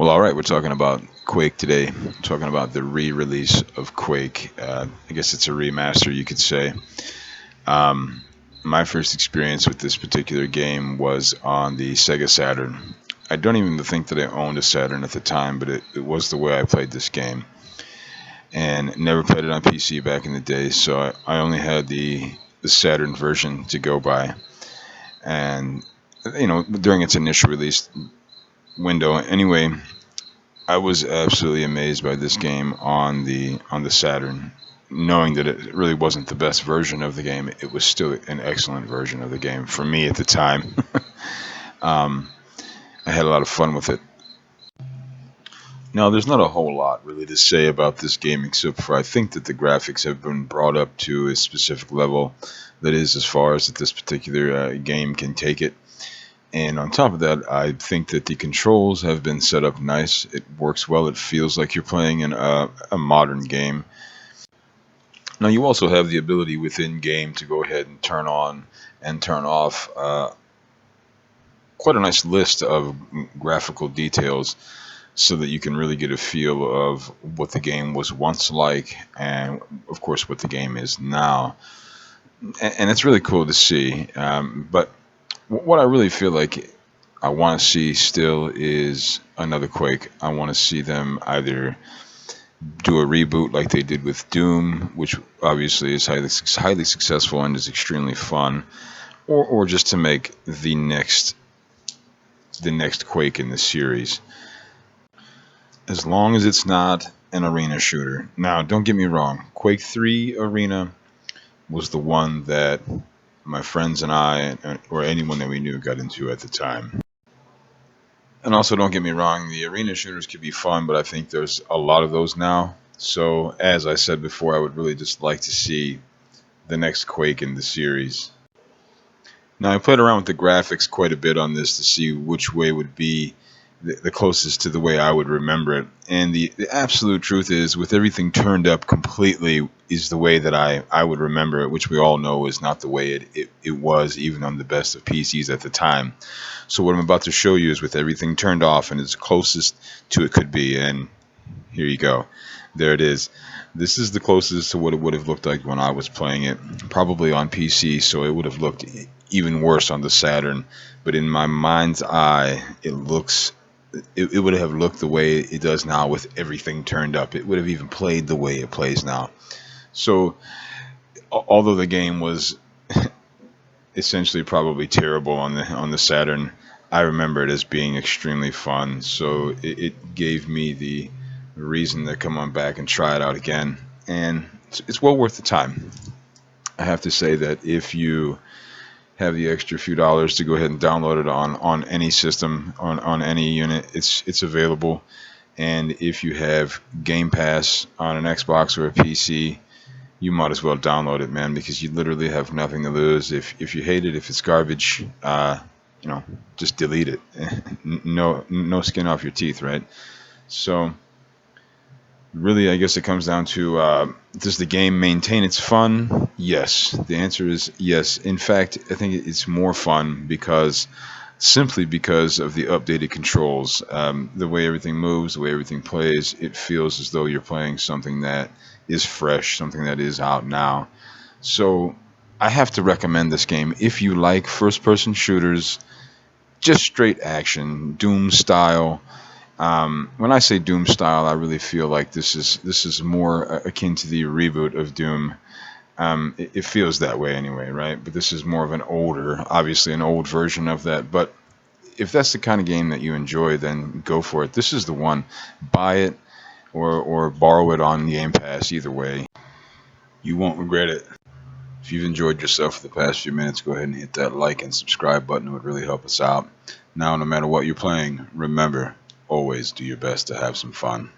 Alright, we're talking about Quake today. We're talking about the re-release of Quake. I guess it's a remaster, you could say. Um, my first experience with this particular game was on the Sega Saturn. I don't even think that I owned a Saturn at the time, but it was the way I played this game. And never played it on PC back in the day, so I only had the Saturn version to go by. And, during its initial release window, anyway, I was absolutely amazed by this game on the Saturn, knowing that it really wasn't the best version of the game. It was still an excellent version of the game for me at the time. um, I had a lot of fun with it. Now, there's not a whole lot really to say about this game except for I think that the graphics have been brought up to a specific level that is as far as that this particular game can take it. And on top of that, I think that the controls have been set up nice. It works well. It feels like you're playing in a modern game. Now, you also have the ability within game to go ahead and turn on and turn off quite a nice list of graphical details so that you can really get a feel of what the game was once like and, of course, what the game is now. And it's really cool to see. But what I really feel like I want to see still is another Quake. I want to see them either do a reboot like they did with Doom, which obviously is highly successful and is extremely fun, or just to make the next Quake in the series. As long as it's not an arena shooter. Now, don't get me wrong, Quake 3 Arena was the one that my friends and I, or anyone that we knew, got into at the time. And also, don't get me wrong, the arena shooters could be fun, but I think there's a lot of those now. So, as I said before, I would really just like to see the next Quake in the series. Now, I played around with the graphics quite a bit on this to see which way would be the closest to the way I would remember it. And the absolute truth is, with everything turned up completely, is the way that I would remember it, which we all know is not the way it was, even on the best of PCs at the time. So what I'm about to show you is with everything turned off and as closest to it could be. And here you go. There it is. This is the closest to what it would have looked like when I was playing it, probably on PC, so it would have looked even worse on the Saturn. But in my mind's eye, it would have looked the way it does now with everything turned up. It would have even played the way it plays now. So, although the game was essentially probably terrible on the Saturn, I remember it as being extremely fun. So it gave me the reason to come on back and try it out again, and it's well worth the time. I have to say that if you have the extra few dollars to go ahead and download it on any system, on any unit, it's available. And if you have Game Pass on an Xbox or a PC, you might as well download it, man, because you literally have nothing to lose. If you hate it, if it's garbage, just delete it. No skin off your teeth, right? So really, I guess it comes down to does the game maintain its fun? Yes. The answer is yes. In fact, I think it's more fun simply because of the updated controls. The way everything moves, the way everything plays, it feels as though you're playing something that is fresh, something that is out now. So I have to recommend this game if you like first person shooters, just straight action, Doom style. When I say Doom style, I really feel like this is more akin to the reboot of Doom. It feels that way anyway, right? But this is more of obviously an old version of that. But if that's the kind of game that you enjoy, then go for it. This is the one. Buy it or borrow it on Game Pass. Either way, you won't regret it. If you've enjoyed yourself for the past few minutes, go ahead and hit that like and subscribe button. It would really help us out. Now, no matter what you're playing, remember, always do your best to have some fun.